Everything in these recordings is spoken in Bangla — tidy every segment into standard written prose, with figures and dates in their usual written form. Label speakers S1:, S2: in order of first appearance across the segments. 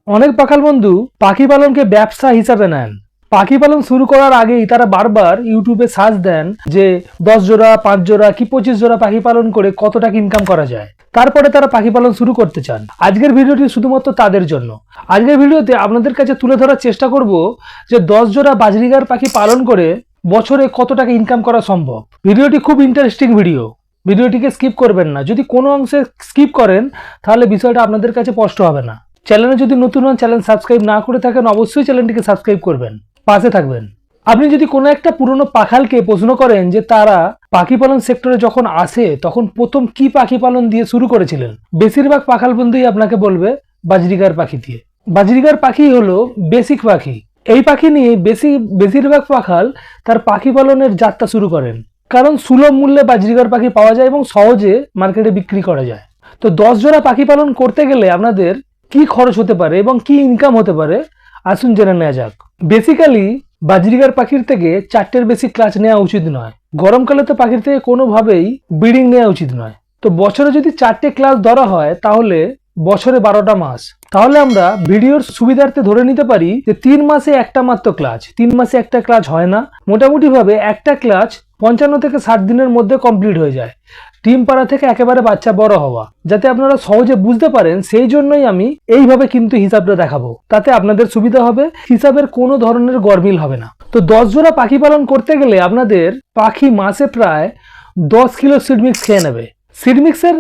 S1: অনেক পাখাল বন্ধু পাখি পালনকে ব্যবসা হিসাবে নেন। পাখি পালন শুরু করার আগেই তারা বারবার ইউটিউবে সার্চ দেন যে 10 জোড়া 5 জোড়া কি 25 জোড়া পাখি পালন করে কত টাকা ইনকাম করা যায়। তারপরে তারা পাখি পালন শুরু করতে চান। আজকের ভিডিওটি শুধুমাত্র তাদের জন্য। আজকের ভিডিওতে আপনাদের কাছে তুলে ধরার চেষ্টা করব যে 10 জোড়া বাজরিগার পাখি পালন করে বছরে কত টাকা ইনকাম করা সম্ভব। ভিডিওটি খুব ইন্টারেস্টিং ভিডিও, ভিডিওটিকে স্কিপ করবেন না। যদি কোনো অংশে স্কিপ করেন তাহলে বিষয়টা আপনাদের কাছে স্পষ্ট হবে না। চ্যানেলে যদি নতুন হন, চ্যানেল সাবস্ক্রাইব না করে থাকেন, অবশ্যই চ্যানেলটিকে সাবস্ক্রাইব করবেন, পাশে থাকবেন। আপনি যদি কোনো একটা পুরনো পাখালকে প্রশ্ন করেন যে তারা পাখি পালন সেক্টরে যখন আসে তখন প্রথম কি পাখি পালন দিয়ে শুরু করেছিলেন, বেশিরভাগ পাখাল বন্ধুই আপনাকে বলবে বাজরিগার পাখি দিয়ে। বাজরিগার পাখি হলো বেসিক পাখি। এই পাখি নিয়ে বেশিরভাগ পাখাল তার পাখি পালনের যাত্রা শুরু করেন, কারণ সুলভ মূল্যে বাজরিগার পাখি পাওয়া যায় এবং সহজে মার্কেটে বিক্রি করা যায়। তো 10 জোড়া পাখি পালন করতে গেলে আপনাদের কি খরচ হতে পারে এবং কি ইনকাম হতে পারে আসুন জেনে নেওয়া যাক। বেসিক্যালি বাজরিগার পাখির থেকে 4টের বেশি ক্লাচ নেওয়া উচিত নয়। গরমকালে তো পাখির থেকে কোনোভাবেই ব্রিডিং নেওয়া উচিত নয়। তো বছরে যদি 4টে ক্লাচ ধরা হয় তাহলে বছরে 12টা মাস। তাহলে আমরা ভিডিওর সুবিধার্থে ধরে নিতে পারি যে 3 মাসে একটা মাত্র ক্লাচ। 3 মাসে একটা ক্লাচ হয় না, মোটামুটি ভাবে একটা ক্লাচ 55 থেকে 60 দিনের মধ্যে কমপ্লিট হয়ে যায়। ডিম পাড়া থেকে একেবারে বাচ্চা বড় হওয়া, যাতে আপনারা সহজে বুঝতে পারেন সেই জন্যই আমি এইভাবে কিন্তু হিসাবটা দেখাবো, তাতে আপনাদের সুবিধা হবে, হিসাবের কোনো ধরনের গরমিল হবে না। তো 10 জোড়া পাখি পালন করতে গেলে আপনাদের পাখি মাসে প্রায় 10 কিলো সিডমিক্স খেয়ে নেবে। সিডমিক্সের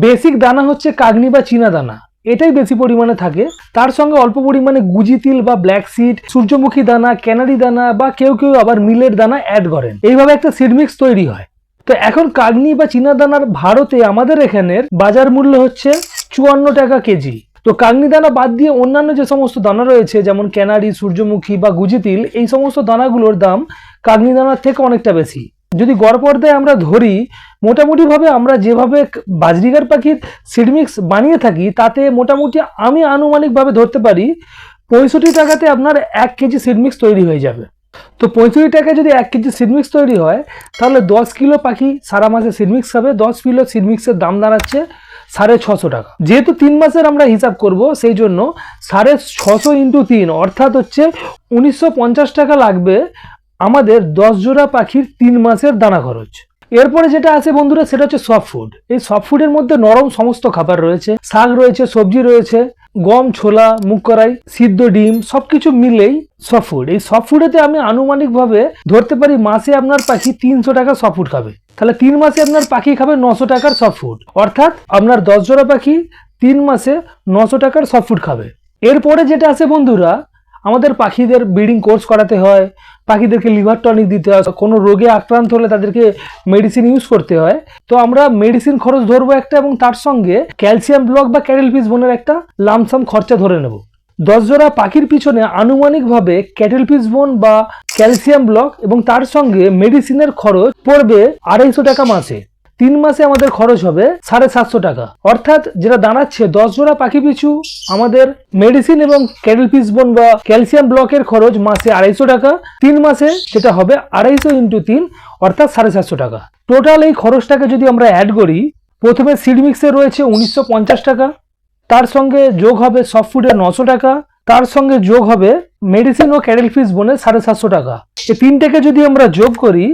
S1: বেসিক দানা হচ্ছে কাগনি বা চীনা দানা, এটাই বেশি পরিমাণে থাকে। তার সঙ্গে অল্প পরিমাণে গুজি তিল বা ব্ল্যাক সিড, সূর্যমুখী দানা, ক্যানারি দানা বা কেউ কেউ আবার মিলের দানা অ্যাড করেন। এইভাবে একটা সিডমিক্স তৈরি হয়। তো এখন কাগনি বা চীনা দানার ভারতে আমাদের এখানের বাজার মূল্য হচ্ছে 54 টাকা কেজি। তো কাগনি দানা বাদ দিয়ে অন্যান্য যে সমস্ত দানা রয়েছে যেমন ক্যানারি, সূর্যমুখী বা গুজি তিল, এই সমস্ত দানাগুলোর দাম কাগনি দানার থেকে অনেকটা বেশি। যদি গড় পর্দায় আমরা ধরি, মোটামুটি ভাবে আমরা যেভাবে বাজরিগার পাখির সিডমিক্স বানিয়ে থাকি তাতে মোটামুটি আমি আনুমানিকভাবে ধরতে পারি 65 টাকাতে আপনার 1 কেজি সিডমিক্স তৈরি হয়ে যাবে। তো 65 টাকায় যদি 1 কেজি সিডমিক্স তৈরি হয় তাহলে 10 কিলো পাখি সারা মাসে সিডমিক্স খাবে। 10 কিলো সিডমিক্সের দাম দাঁড়াচ্ছে 650 টাকা। যেহেতু 3 মাসের আমরা হিসাব করব, সেই জন্য 650 ইন্টু 3 অর্থাৎ হচ্ছে 1950 টাকা লাগবে আমাদের 10 জোড়া পাখির 3 মাসের দানা খরচ। এরপরে যেটা আছে বন্ধুরা, সেটা হচ্ছে সফট ফুড। এই সফট ফুডের মধ্যে নরম সমস্ত খাবার রয়েছে, শাক রয়েছে, সবজি রয়েছে, গম, ছোলা, মুগ কড়াই, সিদ্ধ ডিম, সবকিছু মিলেই সফট ফুড। এই সফট ফুডেতে আমি আনুমানিকভাবে ধরতে পারি মাসে আপনার পাখি 300 টাকা সফট ফুড খাবে। তাহলে 3 মাসে আপনার পাখি খাবে 900 টাকার সফট ফুড, অর্থাৎ আপনার 10 জোড়া পাখি 3 মাসে 900 টাকার সফট ফুড খাবে। এরপরে যেটা আছে বন্ধুরা, আমাদের পাখিদের ব্রিডিং কোর্স করাতে হয়, পাখিদেরকে লিভার টনিক দিতে হয়, কোনো রোগে আক্রান্ত হলে তাদেরকে মেডিসিন ইউজ করতে হয়। তো আমরা মেডিসিন খরচ ধরবো একটা, এবং তার সঙ্গে ক্যালসিয়াম ব্লক বা ক্যাটেল পিস বোনের একটা লামসাম খরচা ধরে নেব। 10 জোড়া পাখির পিছনে আনুমানিকভাবে ক্যাটেল পিস বোন বা ক্যালসিয়াম ব্লক এবং তার সঙ্গে মেডিসিনের খরচ পড়বে 250 টাকা মাসে। 3 মাসে আমাদের খরচ হবে 750 টাকা, অর্থাৎ যেটা দাঁড়াচ্ছে 10 জোড়া পাখি পিছু আমাদের মেডিসিন এবং ক্যাটেল পিস বোন বা ক্যালসিয়াম ব্লকের খরচ মাসে 250 টাকা। 3 মাসে যেটা হবে 250 ইন্টু 3 অর্থাৎ 750 টাকা। টোটাল এই খরচটাকে যদি আমরা অ্যাড করি, প্রথমে সিডমিক্সে রয়েছে 1950 টাকা, তার সঙ্গে যোগ হবে সফট ফুডের 900 টাকা, তার সঙ্গে যোগ হবে মেডিসিন ও ক্যাটেল ফিস বোনের 750 টাকা। এই তিনটাকে যদি আমরা যোগ করি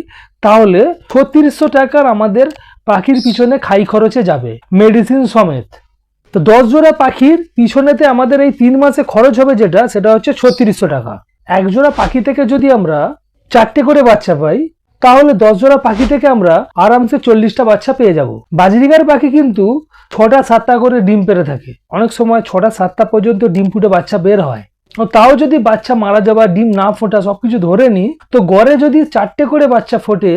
S1: তাহলে 3600 টাকার আমাদের পাখির পিছনে খাই খরচে যাবে মেডিসিন সমেত। তো 10 জোড়া পাখির পিছনেতে আমাদের এই 3 মাসে খরচ হবে যেটা, সেটা হচ্ছে 3600 টাকা। এক জোড়া পাখি থেকে যদি আমরা 4টে করে বাচ্চা পাই তাহলে 10 জোড়া পাখি থেকে আমরা আরামসে 40টা বাচ্চা পেয়ে যাব। বাজরিগার পাখি কিন্তু 6টা 7টা করে ডিম পেড়ে থাকে, অনেক সময় 6টা 7টা পর্যন্ত ডিম ফুটে বাচ্চা বের হয়। তাও যদি বাচ্চা মারা যাওয়া, ডিম না ফোটা, সবকিছু ধরে নি, তো গড়ে যদি 4টে করে বাচ্চা ফোটে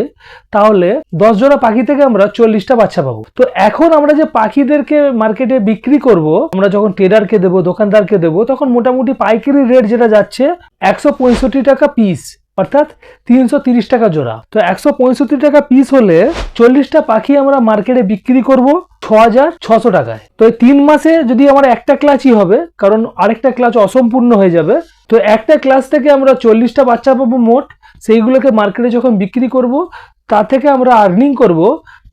S1: তাহলে 10 জোড়া পাখি থেকে আমরা 40টা বাচ্চা পাবো। তো এখন আমরা যে পাখিদেরকে মার্কেটে বিক্রি করব, আমরা যখন ট্রেডারকে দেবো, দোকানদারকে দেবো, তখন মোটামুটি পাইকারি রেট যেটা যাচ্ছে 165 টাকা পিস, অর্থাৎ 330 টাকা জোড়া। তো 165 টাকা পিস হলে 40টা পাখি আমরা মার্কেটে বিক্রি করব 6600 টাকায়। তো এই 3 মাসে যদি আমার একটা ক্লাচই হবে, কারণ আরেকটা ক্লাচ অসম্পূর্ণ হয়ে যাবে, তো একটা ক্লাচ থেকে আমরা 40টা বাচ্চা পাবো মোট। সেইগুলোকে মার্কেটে যখন বিক্রি করব তা থেকে আমরা আর্নিং করব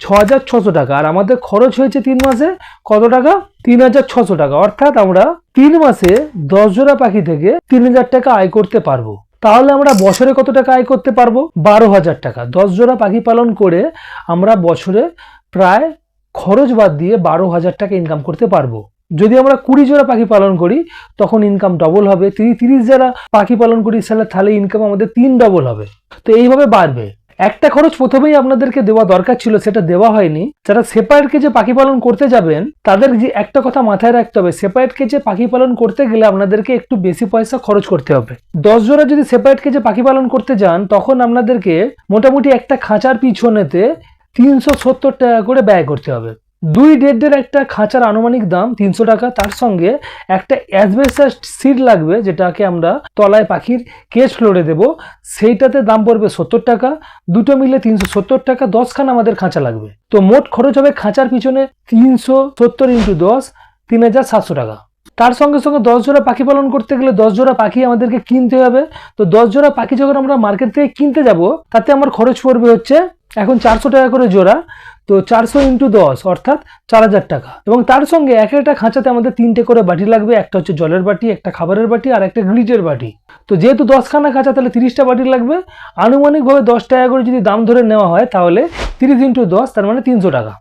S1: 6,600 টাকা। আর আমাদের খরচ হয়েছে 3 মাসে কত টাকা? 3,600 টাকা। অর্থাৎ আমরা 3 মাসে 10 জোড়া পাখি থেকে 3,000 টাকা আয় করতে পারবো। তাহলে আমরা বছরে কত টাকা আয় করতে পারবো? 12,000 টাকা। 10 জোড়া পাখি পালন করে আমরা বছরে প্রায় খরচ বাদ দিয়ে 12,000 টাকা ইনকাম করতে পারবো। যদি আমরা 20 জোড়া পাখি পালন করি তখন ইনকাম ডবল হবে। 30 জোড়া পাখি পালন করি তাহলে ইনকাম আমাদের 3 ডবল হবে। তো এইভাবে বাড়বে। একটা খরচ প্রথমেই আপনাদেরকে দেওয়া দরকার ছিল, সেটা দেওয়া হয়নি। যারা সেপারেট কেজে পাখি পালন করতে যাবেন তাদের যে একটা কথা মাথায় রাখতে হবে, সেপারেট কেজে পাখি পালন করতে গেলে আপনাদেরকে একটু বেশি পয়সা খরচ করতে হবে। 10 জোড়া যদি সেপারেট কেজে পাখি পালন করতে যান তখন আপনাদেরকে মোটামুটি একটা খাঁচার পিছনেতে 370 টাকা করে ব্যয় করতে হবে। 2.5 একটা খাঁচার আনুমানিক দাম 300 টাকা। তার সঙ্গে একটা অ্যাসবেস্টস সিট লাগবে, যেটাকে আমরা তলায় পাখির কেজ ফ্লোরে দেব, সেইটাতে দাম পড়বে 70 টাকা। দুটো মিলে 370 টাকা। 10খানা আমাদের খাঁচা লাগবে। তো মোট খরচ হবে খাঁচার পিছনে 370 × 10 3,700 টাকা। তার সঙ্গে সঙ্গে 10 জোড়া পাখি পালন করতে গেলে 10 জোড়া পাখি আমাদেরকে কিনতে হবে। তো 10 জোড়া পাখি যখন আমরা মার্কেট থেকে কিনতে যাব তাতে আমার খরচ পড়বে হচ্ছে এখন 400 টাকা করে জোড়া। তো 400 × 10 অর্থাৎ 4,000 টাকা। এবং তার সঙ্গে এক একটা খাঁচাতে আমাদের 3টে করে বাটি লাগবে। একটা হচ্ছে জলের বাটি, একটা খাবারের বাটি আর একটা গ্রিটের বাটি। তো যেহেতু 10খানা খাঁচা তাহলে 30টা বাটি লাগবে। আনুমানিকভাবে 10 টাকা করে যদি দাম ধরে নেওয়া হয় তাহলে 30 × 10 তার মানে 300 টাকা।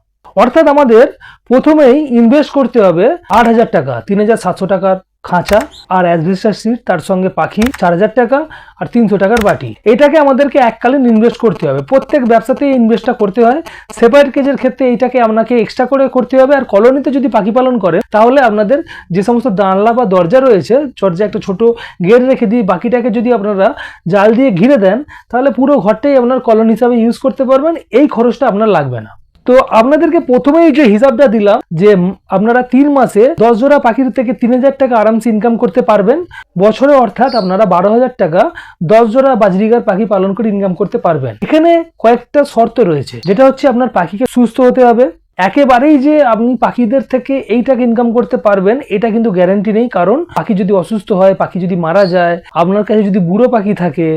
S1: অর্থাৎ আমাদের প্রথমেই ইনভেস্ট করতে হবে 8,000 টাকা। 3,700 টাকার খাঁচা আর অ্যাসবেস্টস সিট, তার সঙ্গে পাখি 4,000 টাকা আর 300 টাকার বাটি। এটাকে আমাদেরকে এককালীন ইনভেস্ট করতে হবে। প্রত্যেক ব্যবসাতেই ইনভেস্টটা করতে হয়। সেপারেট কেজের ক্ষেত্রে এইটাকে আপনাকে এক্সট্রা করে করতে হবে। আর কলোনিতে যদি পাখি পালন করে তাহলে আপনাদের যে সমস্ত জানলা বা দরজা রয়েছে, দরজা একটা ছোট গেট রেখে দিয়ে বাকিটাকে যদি আপনারা জাল দিয়ে ঘিরে দেন তাহলে পুরো ঘরটাই আপনার কলোনি হিসাবে ইউজ করতে পারবেন। এই খরচটা আপনার লাগবে না। তো আপনাদেরকে প্রথমেই যে হিসাবটা দিলাম যে আপনারা 3 মাসে 10 জোড়া পাখির থেকে 3,000 টাকা আরামসে ইনকাম করতে পারবেন বছরে। অর্থাৎ আপনারা 12,000 টাকা 10 জোড়া বাজরিগার পাখি পালন করে ইনকাম করতে পারবেন। এখানে কয়েকটা শর্ত রয়েছে, যেটা হচ্ছে আপনার পাখিকে সুস্থ হতে হবে। একেবারেই যে আপনি পাখিদের থেকে এই টাকা ইনকাম করতে পারবেন এটা কিন্তু গ্যারান্টি নেই। কারণ পাখি যদি অসুস্থ হয়, পাখি যদি মারা যায়, আপনার কাছে যদি বুড়ো পাখি থাকে,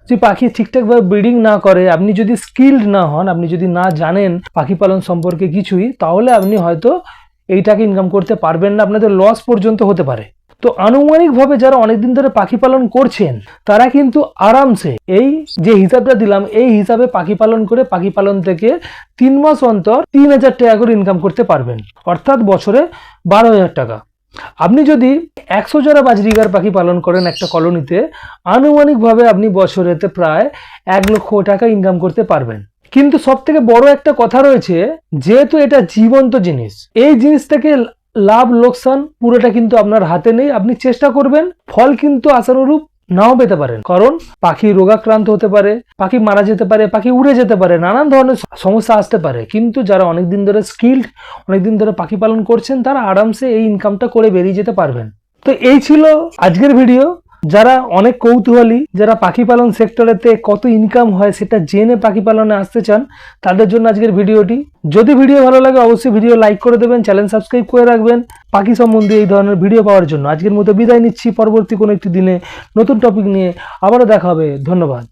S1: যদি পাখি ঠিকঠাকভাবে ব্রিডিং না করে, আপনি যদি স্কিল্ড না হন, আপনি যদি না জানেন পাখি পালন সম্পর্কে কিছুই, তাহলে আপনি হয়তো এই টাকা ইনকাম করতে পারবেন না। আপনাদের লস পর্যন্ত হতে পারে। তো আনুমানিকভাবে যারা অনেকদিন ধরে পাখি পালন করছেন তারা কিন্তু আরামসে এই যে হিসাবটা দিলাম এই হিসাবে পাখি পালন করে পাখি পালন থেকে 3 মাস অন্তর 3,000 টাকা করে ইনকাম করতে পারবেন। অর্থাৎ বছরে 12,000 টাকা। আপনি যদি 100 জোড়া বাজরিগার পাখি পালন করেন একটা কলোনিতে, আনুমানিকভাবে আপনি বছরেতে প্রায় 1 লক্ষ টাকা ইনকাম করতে পারবেন। কিন্তু সব থেকে বড় একটা কথা রয়েছে, যেহেতু এটা জীবন্ত জিনিস, এই জিনিস থেকে লাভ লোকসান পুরোটা কিন্তু আপনার হাতে নেই। আপনি চেষ্টা করবেন, ফল কিন্তু আশানুরূপ নাও পেতে পারেন। কারণ পাখি রোগাক্রান্ত হতে পারে, পাখি মারা যেতে পারে, পাখি উড়ে যেতে পারে, নানান ধরনের সমস্যা আসতে পারে। কিন্তু যারা অনেকদিন ধরে স্কিল্ড, অনেকদিন ধরে পাখি পালন করছেন, তারা আরামসে এই ইনকামটা করে বেরিয়ে যেতে পারবেন। তো এই ছিল আজকের ভিডিও। যারা অনেক কৌতূহলী, যারা পাখি পালন সেক্টরেতে কত ইনকাম হয় সেটা জেনে পাখি পালনে আসতে চান, তাদের জন্য আজকের ভিডিওটি। যদি ভিডিও ভালো লাগে অবশ্যই ভিডিও লাইক করে দেবেন, চ্যানেল সাবস্ক্রাইব করে রাখবেন পাখি সম্বন্ধে এই ধরনের ভিডিও পাওয়ার জন্য। আজকের মতো বিদায় নিচ্ছি। পরবর্তী কোনো একটি দিনে নতুন টপিক নিয়ে আবারও দেখা হবে। ধন্যবাদ।